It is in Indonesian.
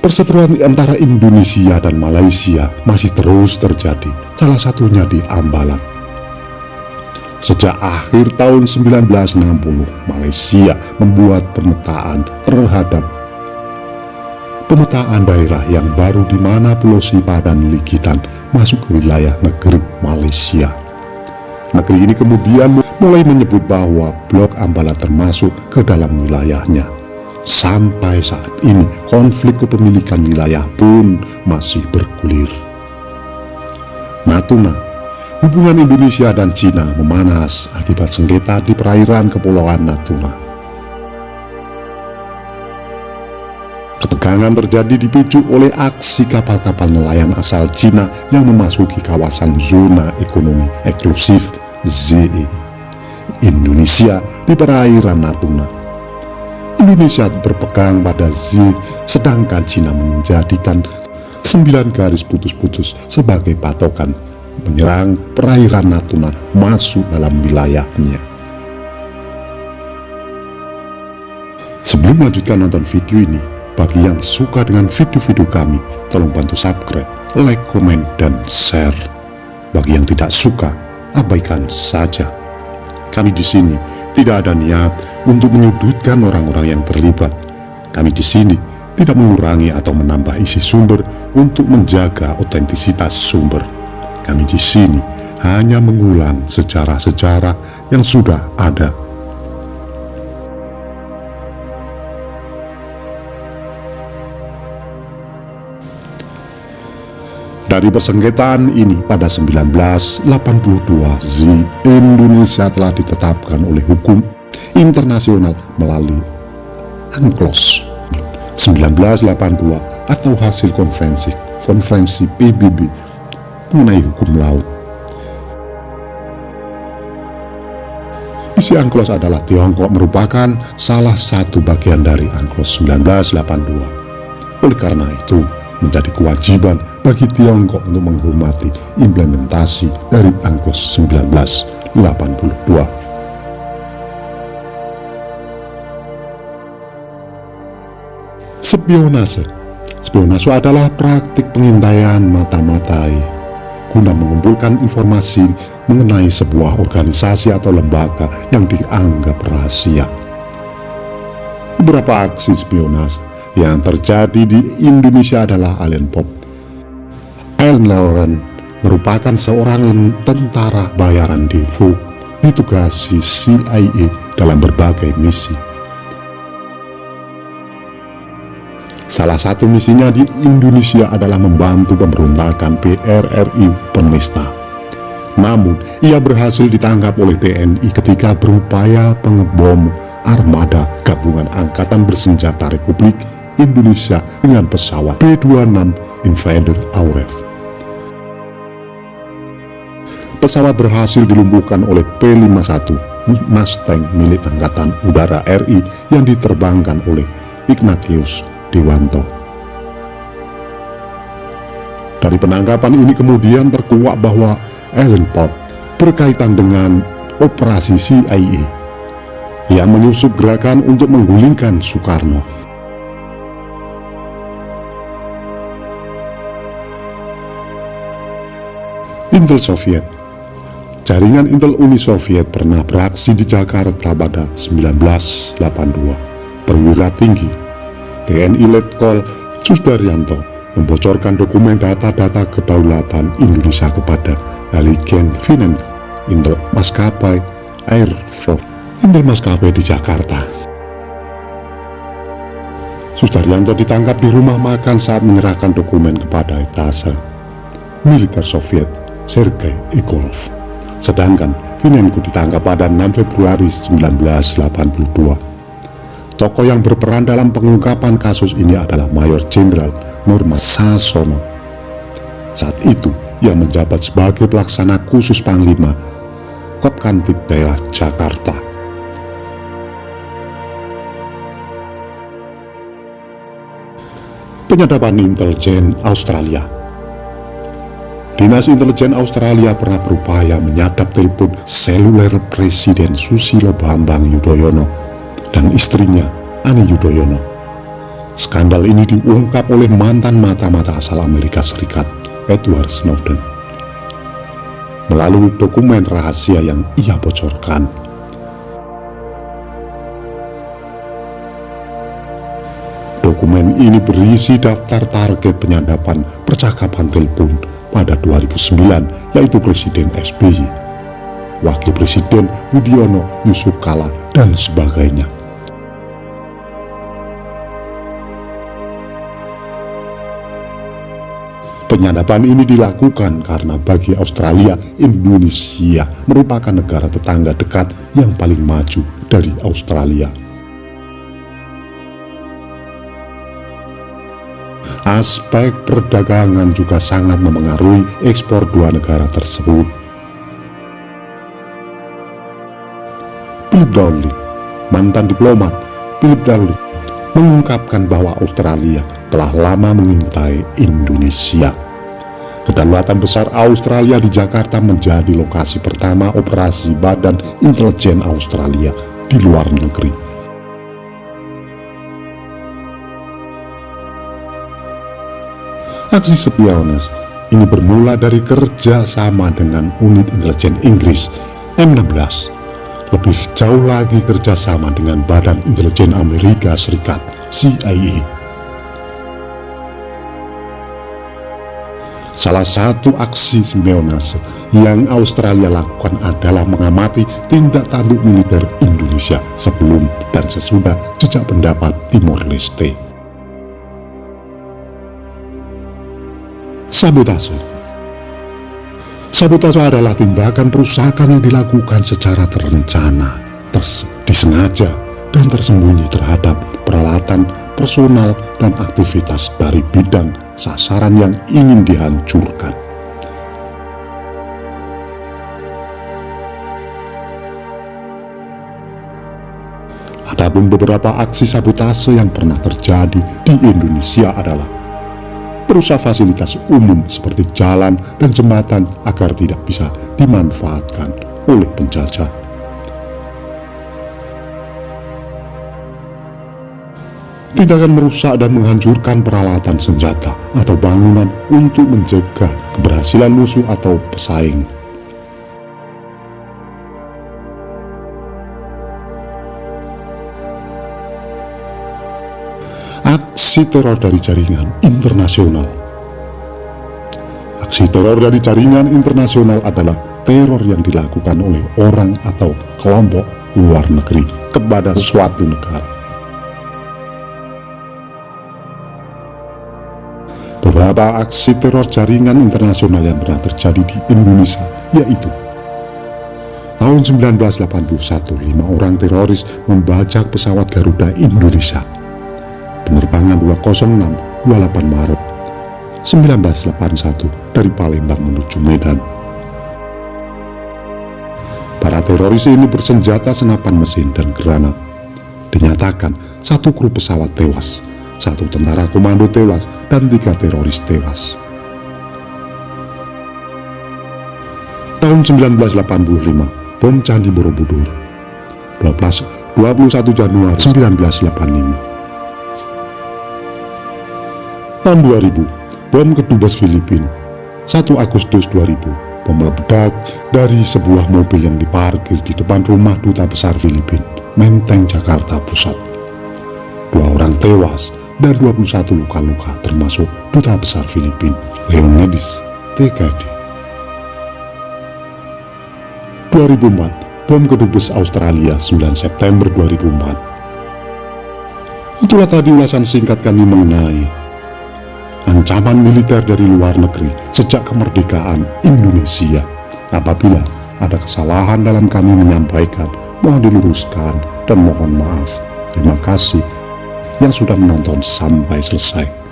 Perseteruan antara Indonesia dan Malaysia masih terus terjadi, salah satunya di Ambalat. Sejak akhir tahun 1960, Malaysia membuat pemetaan daerah yang baru di mana Pulau Sipa dan Likitan masuk ke wilayah negeri Malaysia. Negeri ini kemudian mulai menyebut bahwa Blok Ambalat termasuk ke dalam wilayahnya. Sampai saat ini, konflik kepemilikan wilayah pun masih bergulir. Natuna, hubungan Indonesia dan Cina memanas akibat sengketa di perairan Kepulauan Natuna. Ketegangan terjadi dipicu oleh aksi kapal-kapal nelayan asal Cina yang memasuki kawasan zona ekonomi eksklusif ZEE Indonesia di perairan Natuna. Indonesia berpegang pada Z, sedangkan Cina menjadikan 9 garis putus-putus sebagai patokan, menyerang perairan Natuna masuk dalam wilayahnya. Sebelum melanjutkan nonton video ini, bagi yang suka dengan video-video kami, tolong bantu subscribe, like, komen, dan share. Bagi yang tidak suka, abaikan saja. Kami di sini tidak ada niat untuk menyudutkan orang-orang yang terlibat. Kami di sini tidak mengurangi atau menambah isi sumber untuk menjaga otentisitas sumber. Kami di sini hanya mengulang sejarah-sejarah yang sudah ada. Dari persengketaan ini pada 1982, Indonesia telah ditetapkan oleh hukum internasional melalui UNCLOS 1982 atau hasil konferensi PBB mengenai hukum laut. Isi UNCLOS adalah Tiongkok merupakan salah satu bagian dari UNCLOS 1982. Oleh karena itu, menjadi kewajiban bagi Tiongkok untuk menghormati implementasi dari UNCLOS 1982. Spionase adalah praktik pengintaian mata-matai guna mengumpulkan informasi mengenai sebuah organisasi atau lembaga yang dianggap rahasia. Beberapa aksi spionase yang terjadi di Indonesia adalah Allen Pope. Allen Lawrence merupakan seorang tentara bayaran ditugasi CIA dalam berbagai misi. Salah satu misinya di Indonesia adalah membantu pemberontakan PRRI Penista. Namun, ia berhasil ditangkap oleh TNI ketika berupaya pengebom armada gabungan Angkatan Bersenjata Republik Indonesia dengan pesawat B-26 Invader Auref. Pesawat berhasil dilumpuhkan oleh P-51 Mustang milik Angkatan Udara RI yang diterbangkan oleh Ignatius Dewanto. Dari penangkapan ini kemudian terkuak bahwa Allen Pope berkaitan dengan operasi CIA yang menyusup gerakan untuk menggulingkan Soekarno. Intel Soviet. Jaringan Intel Uni Soviet pernah beraksi di Jakarta pada 1982. Perwira tinggi TNI Letkol Susdaryanto membocorkan dokumen data-data kedaulatan Indonesia kepada Heliken Finance Intel Maskapai Aeroflot Intel Maskapai di Jakarta. Susdaryanto ditangkap di rumah makan saat menyerahkan dokumen kepada etase militer Soviet Sergei Ikorov. Sedangkan Finenko ditangkap pada 6 Februari 1982. Tokoh yang berperan dalam pengungkapan kasus ini adalah Mayor Jenderal Nurma Sasono. Saat itu, ia menjabat sebagai pelaksana khusus Panglima Kopkamtib Daerah Jakarta. Penyadapan intelijen Australia. Dinas Intelijen Australia pernah berupaya menyadap telepon seluler Presiden Susilo Bambang Yudhoyono dan istrinya Ani Yudhoyono. Skandal ini diungkap oleh mantan mata-mata asal Amerika Serikat, Edward Snowden, melalui dokumen rahasia yang ia bocorkan. Dokumen ini berisi daftar target penyadapan percakapan telepon pada 2009, yaitu Presiden SBY, Wakil Presiden Budiono, Yusuf Kala, dan sebagainya. Penyadapan ini dilakukan karena bagi Australia, Indonesia merupakan negara tetangga dekat yang paling maju dari Australia. Aspek perdagangan juga sangat memengaruhi ekspor dua negara tersebut. Philip Dowling, mantan diplomat Philip Dowling, mengungkapkan bahwa Australia telah lama mengintai Indonesia. Kedaulatan besar Australia di Jakarta menjadi lokasi pertama operasi Badan Intelijen Australia di luar negeri. Aksi spionase ini bermula dari kerjasama dengan unit intelijen Inggris M16. Lebih jauh lagi kerjasama dengan Badan Intelijen Amerika Serikat CIA. Salah satu aksi spionase yang Australia lakukan adalah mengamati tindak tanduk militer Indonesia sebelum dan sesudah jejak pendapat Timor Leste. Sabotase. Sabotase adalah tindakan perusakan yang dilakukan secara terencana, disengaja, dan tersembunyi terhadap peralatan, personal, dan aktivitas dari bidang sasaran yang ingin dihancurkan. Adapun beberapa aksi sabotase yang pernah terjadi di Indonesia adalah merusak fasilitas umum seperti jalan dan jembatan agar tidak bisa dimanfaatkan oleh penjajah. Tindakan merusak dan menghancurkan peralatan senjata atau bangunan untuk mencegah keberhasilan musuh atau pesaing. Aksi teror dari jaringan internasional. Aksi teror dari jaringan internasional adalah teror yang dilakukan oleh orang atau kelompok luar negeri kepada suatu negara. Beberapa aksi teror jaringan internasional yang pernah terjadi di Indonesia yaitu tahun 1981, 5 orang teroris membajak pesawat Garuda Indonesia. Penerbangan 206 28 Maret 1981 dari Palembang menuju Medan. Para teroris ini bersenjata senapan mesin dan granat. Dinyatakan 1 kru pesawat tewas, 1 tentara komando tewas, dan 3 teroris tewas. Tahun 1985, bom Candi Borobudur. 21 Januari 1985. Tahun 2000, bom Kedubes Filipina. 1 Agustus 2000, bom meledak dari sebuah mobil yang diparkir di depan rumah Duta Besar Filipina, Menteng, Jakarta Pusat. 2 orang tewas dan 21 luka-luka termasuk Duta Besar Filipina, Leonidas TKD. 2004, bom Kedubes Australia 9 September 2004. Itulah tadi ulasan singkat kami mengenai ancaman militer dari luar negeri sejak kemerdekaan Indonesia. Apabila ada kesalahan dalam kami menyampaikan, mohon diluruskan dan mohon maaf. Terima kasih yang sudah menonton sampai selesai.